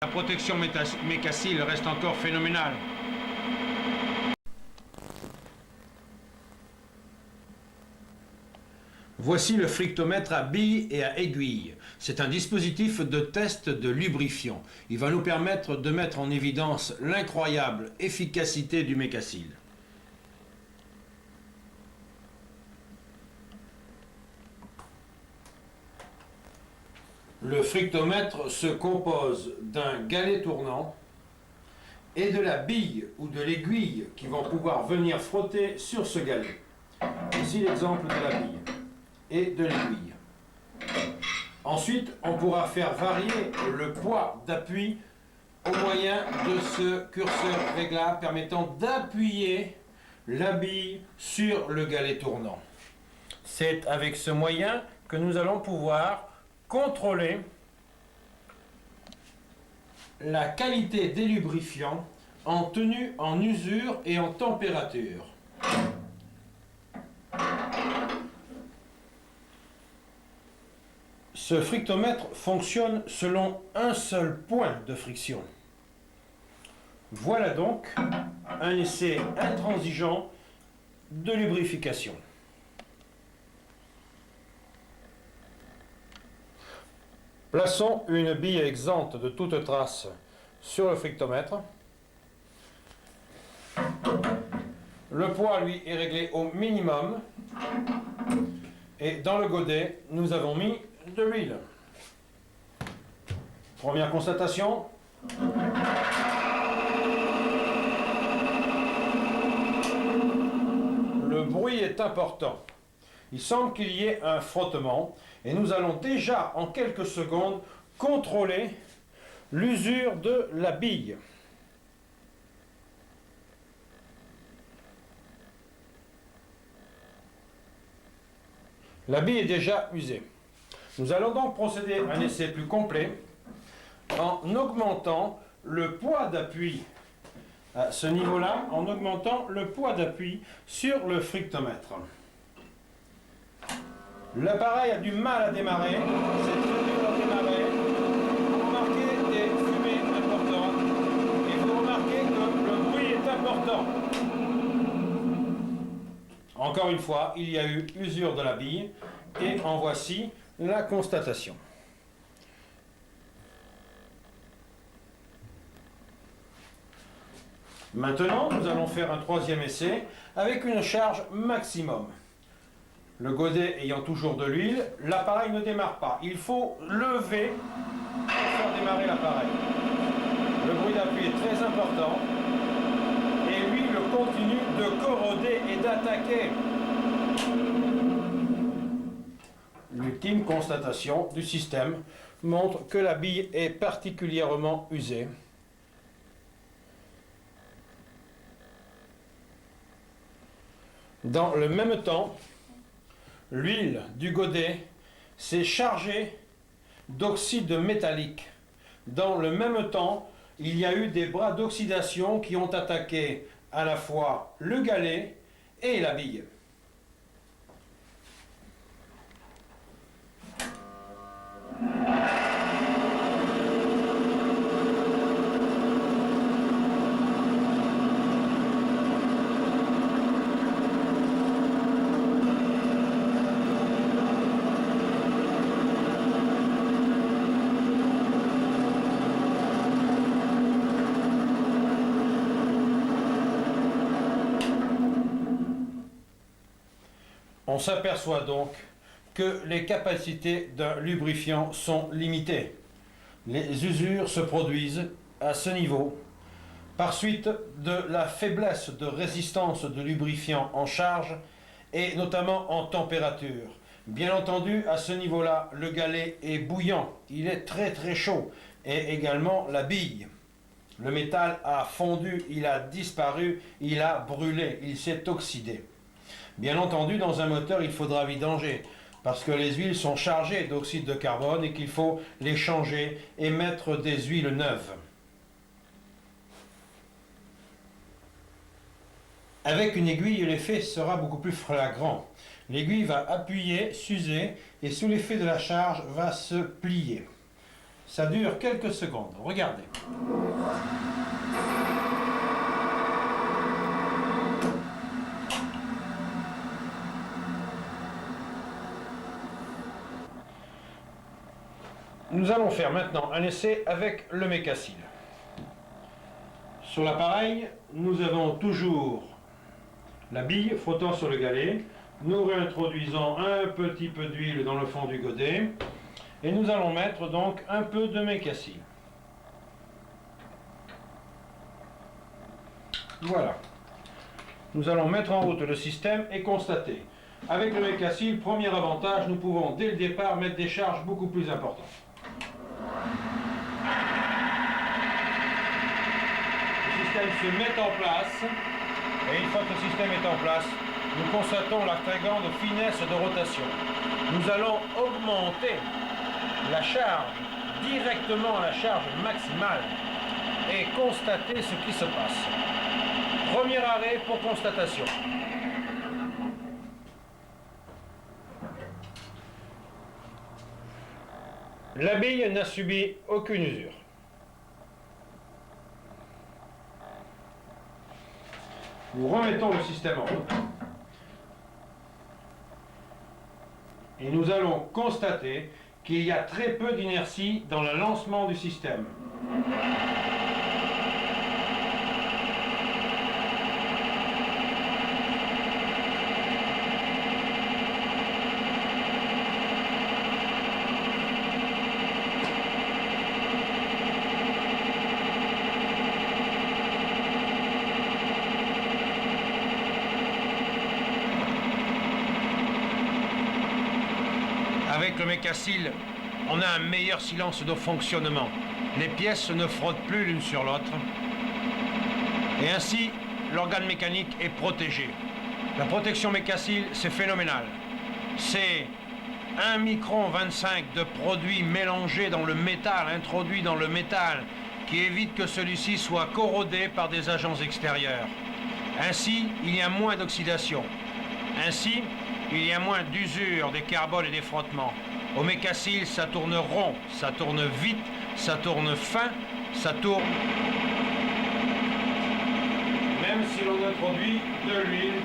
La protection mécacile reste encore phénoménale. Voici le frictomètre à billes et à aiguilles. C'est un dispositif de test de lubrifiant. Il va nous permettre de mettre en évidence l'incroyable efficacité du mécacile. Le frictomètre se compose d'un galet tournant et de la bille ou de l'aiguille qui vont pouvoir venir frotter sur ce galet. Ici l'exemple de la bille et de l'aiguille. Ensuite, on pourra faire varier le poids d'appui au moyen de ce curseur réglable permettant d'appuyer la bille sur le galet tournant. C'est avec ce moyen que nous allons pouvoir contrôler la qualité des lubrifiants en tenue, en usure et en température. Ce frictomètre fonctionne selon un seul point de friction. Voilà donc un essai intransigeant de lubrification. Plaçons une bille exempte de toute trace sur le frictomètre. Le poids, lui, est réglé au minimum. Et dans le godet, nous avons mis de l'huile. Première constatation. Le bruit est important. Il semble qu'il y ait un frottement et nous allons déjà en quelques secondes contrôler l'usure de la bille. La bille est déjà usée. Nous allons donc procéder à un essai plus complet en augmentant le poids d'appui à ce niveau-là, en augmentant le poids d'appui sur le frictomètre. L'appareil a du mal à démarrer, c'est très dur à démarrer. Vous remarquez des fumées importantes et vous remarquez que le bruit est important. Encore une fois, il y a eu usure de la bille et en voici la constatation. Maintenant, nous allons faire un troisième essai avec une charge maximum. Le godet ayant toujours de l'huile, l'appareil ne démarre pas. Il faut lever pour faire démarrer l'appareil. Le bruit d'appui est très important et l'huile continue de corroder et d'attaquer. L'ultime constatation du système montre que la bille est particulièrement usée. Dans le même temps, l'huile du godet s'est chargée d'oxyde métallique. Dans le même temps, il y a eu des bras d'oxydation qui ont attaqué à la fois le galet et la bille. On s'aperçoit donc que les capacités d'un lubrifiant sont limitées. Les usures se produisent à ce niveau par suite de la faiblesse de résistance de lubrifiant en charge et notamment en température. Bien entendu, à ce niveau-là, le galet est bouillant, il est très très chaud, et également la bille. Le métal a fondu, il a disparu, il a brûlé, il s'est oxydé. Bien entendu, dans un moteur, il faudra vidanger, parce que les huiles sont chargées d'oxyde de carbone et qu'il faut les changer et mettre des huiles neuves. Avec une aiguille, l'effet sera beaucoup plus flagrant. L'aiguille va appuyer, s'user et sous l'effet de la charge va se plier. Ça dure quelques secondes. Regardez. Nous allons faire maintenant un essai avec le Mecacil. Sur l'appareil, nous avons toujours la bille frottant sur le galet. Nous réintroduisons un petit peu d'huile dans le fond du godet. Et nous allons mettre donc un peu de Mecacil. Voilà. Nous allons mettre en route le système et constater. Avec le Mecacil, premier avantage, nous pouvons dès le départ mettre des charges beaucoup plus importantes. Le système se met en place et une fois que le système est en place, nous constatons la très grande finesse de rotation. Nous allons augmenter la charge, directement la charge maximale et constater ce qui se passe. Premier arrêt pour constatation. La bille n'a subi aucune usure. Nous remettons le système en route. Et nous allons constater qu'il y a très peu d'inertie dans le lancement du système. Avec le Mecacil, on a un meilleur silence de fonctionnement. Les pièces ne frottent plus l'une sur l'autre. Et ainsi, l'organe mécanique est protégé. La protection Mecacil, c'est phénoménal. C'est 1,25 micron de produit mélangé dans le métal, introduit dans le métal, qui évite que celui-ci soit corrodé par des agents extérieurs. Ainsi, il y a moins d'oxydation. Ainsi, il y a moins d'usure des carbones et des frottements. Au Mecacil, ça tourne rond, ça tourne vite, ça tourne fin, ça tourne... Même si l'on introduit de l'huile,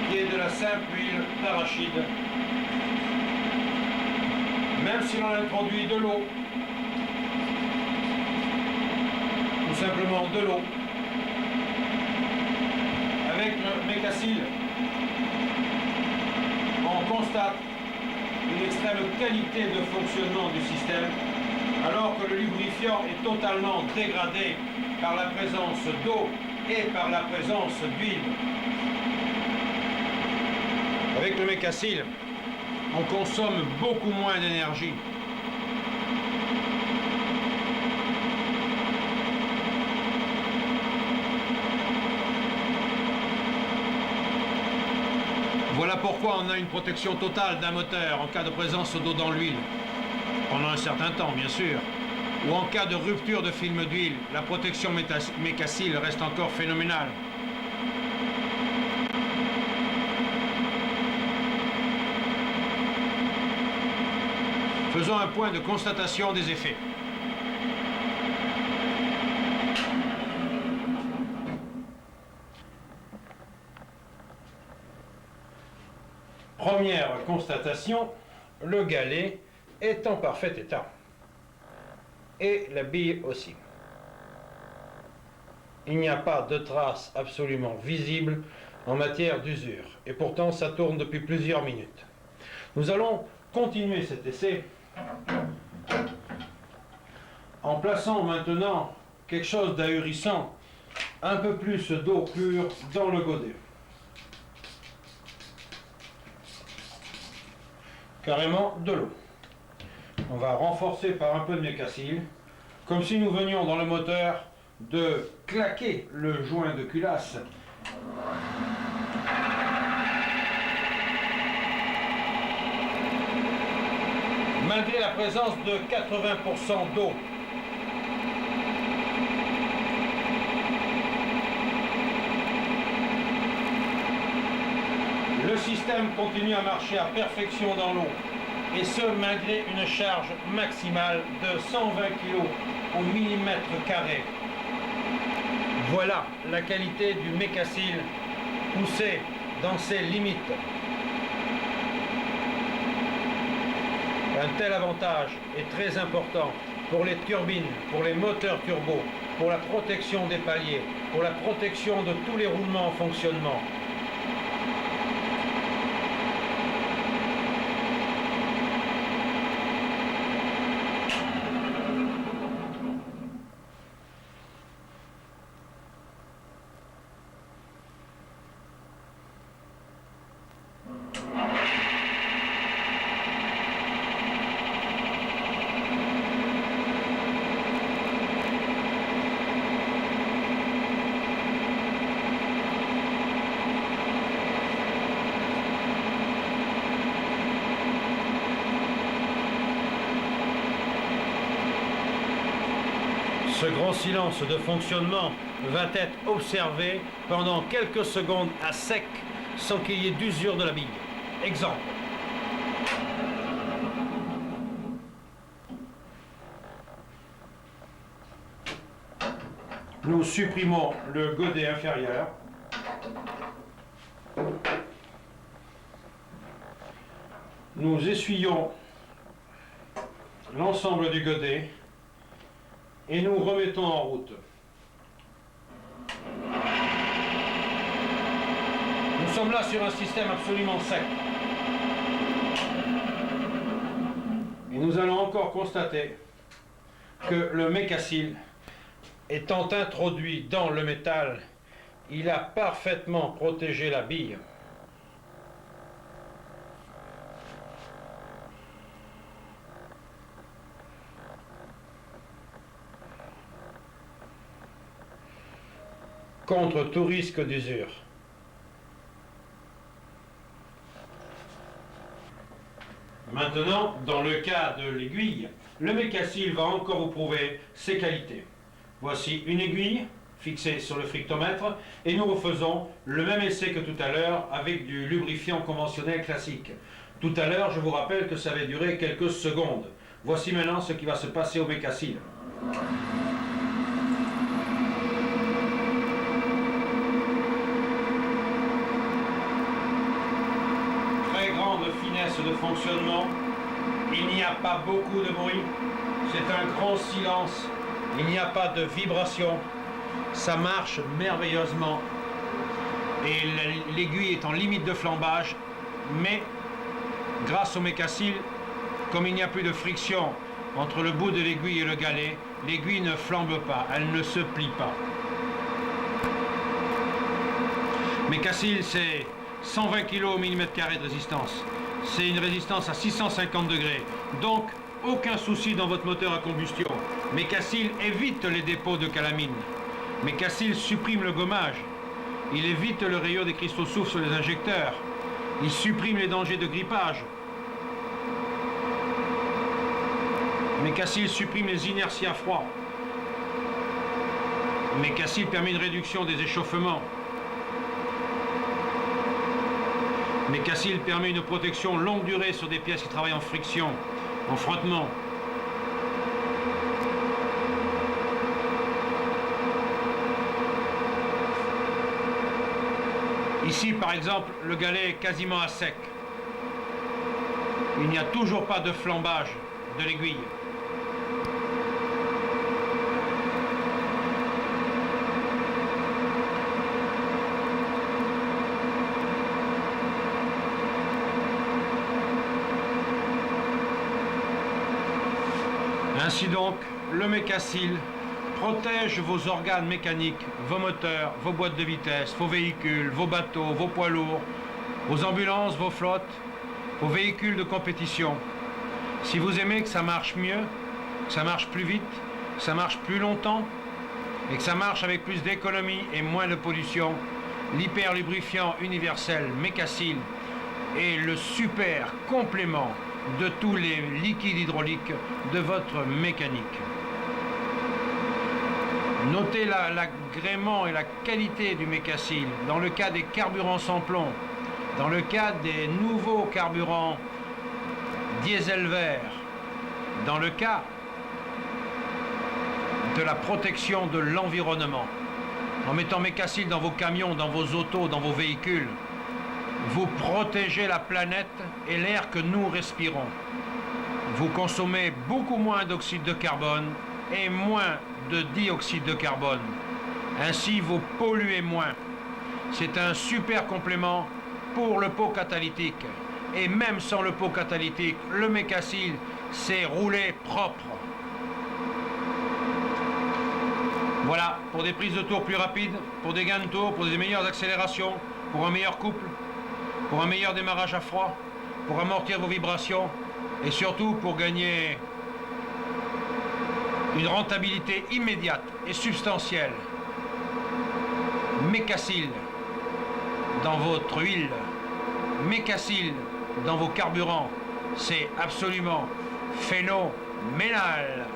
qui est de la simple huile d'arachide. Même si l'on introduit de l'eau, tout simplement de l'eau. Avec le Mecacil, on constate une extrême qualité de fonctionnement du système, alors que le lubrifiant est totalement dégradé par la présence d'eau et par la présence d'huile. Avec le Mecacil, on consomme beaucoup moins d'énergie. Voilà pourquoi on a une protection totale d'un moteur en cas de présence d'eau dans l'huile, pendant un certain temps bien sûr, ou en cas de rupture de film d'huile, la protection Mecacil reste encore phénoménale. Faisons un point de constatation des effets. Première constatation, le galet est en parfait état. Et la bille aussi. Il n'y a pas de trace absolument visible en matière d'usure. Et pourtant, ça tourne depuis plusieurs minutes. Nous allons continuer cet essai en plaçant maintenant quelque chose d'ahurissant, un peu plus d'eau pure dans le godet. Carrément de l'eau. On va renforcer par un peu de Mecacil, comme si nous venions dans le moteur de claquer le joint de culasse. Malgré la présence de 80% d'eau. Le système continue à marcher à perfection dans l'eau. et ce malgré une charge maximale de 120 kg au millimètre carré. Voilà la qualité du Mecassil poussé dans ses limites. Un tel avantage est très important pour les turbines, pour les moteurs turbo, pour la protection des paliers, pour la protection de tous les roulements en fonctionnement. Ce grand silence de fonctionnement va être observé pendant quelques secondes à sec sans qu'il y ait d'usure de la bille. Exemple. Nous supprimons le godet inférieur. Nous essuyons l'ensemble du godet et nous remettons en route. Nous sommes là sur un système absolument sec. Et nous allons encore constater que le Mecassil, étant introduit dans le métal, il a parfaitement protégé la bille. Contre tout risque d'usure. Maintenant, dans le cas de l'aiguille, le Mecassil va encore vous prouver ses qualités. Voici une aiguille fixée sur le frictomètre et nous refaisons le même essai que tout à l'heure avec du lubrifiant conventionnel classique. Tout à l'heure, je vous rappelle que ça avait duré quelques secondes. Voici maintenant ce qui va se passer au Mecassil. Finesse de fonctionnement, il n'y a pas beaucoup de bruit, c'est un grand silence, il n'y a pas de vibration, ça marche merveilleusement et l'aiguille est en limite de flambage, mais grâce au Mecassil, comme il n'y a plus de friction entre le bout de l'aiguille et le galet, l'aiguille ne flambe pas, elle ne se plie pas. Mecassil, c'est 120 kg au millimètre carré de résistance. C'est une résistance à 650 degrés. Donc, aucun souci dans votre moteur à combustion. Mecassil évite les dépôts de calamine. Mecassil supprime le gommage. Il évite le rayure des cristaux soufre sur les injecteurs. Il supprime les dangers de grippage. Mecassil supprime les inerties à froid. Mecassil permet une réduction des échauffements. Mecassil permet une protection longue durée sur des pièces qui travaillent en friction, en frottement. Ici, par exemple, le galet est quasiment à sec. Il n'y a toujours pas de flambage de l'aiguille. Ainsi donc, le Mecassil protège vos organes mécaniques, vos moteurs, vos boîtes de vitesse, vos véhicules, vos bateaux, vos poids lourds, vos ambulances, vos flottes, vos véhicules de compétition. Si vous aimez que ça marche mieux, que ça marche plus vite, que ça marche plus longtemps et que ça marche avec plus d'économie et moins de pollution, l'hyperlubrifiant universel Mecassil est le super complément de tous les liquides hydrauliques de votre mécanique. Notez l'agrément et la qualité du Mecassil dans le cas des carburants sans plomb, dans le cas des nouveaux carburants diesel vert dans le cas de la protection de l'environnement. En mettant Mecassil dans vos camions, dans vos autos, dans vos véhicules, vous protégez la planète et l'air que nous respirons. Vous consommez beaucoup moins d'oxyde de carbone et moins de dioxyde de carbone. Ainsi, vous polluez moins. C'est un super complément pour le pot catalytique. Et même sans le pot catalytique, le Mecassil, c'est rouler propre. Voilà, pour des prises de tour plus rapides, pour des gains de tour, pour des meilleures accélérations, pour un meilleur couple, pour un meilleur démarrage à froid, pour amortir vos vibrations et surtout pour gagner une rentabilité immédiate et substantielle. Mecassil dans votre huile, Mecassil dans vos carburants, c'est absolument phénoménal.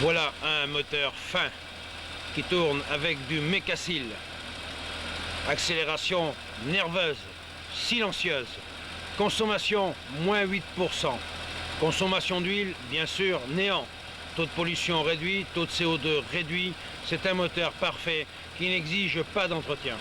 Voilà un moteur fin qui tourne avec du Mecassil. Accélération nerveuse, silencieuse. Consommation moins 8%. Consommation d'huile, bien sûr, néant. Taux de pollution réduit, taux de CO2 réduit. C'est un moteur parfait qui n'exige pas d'entretien.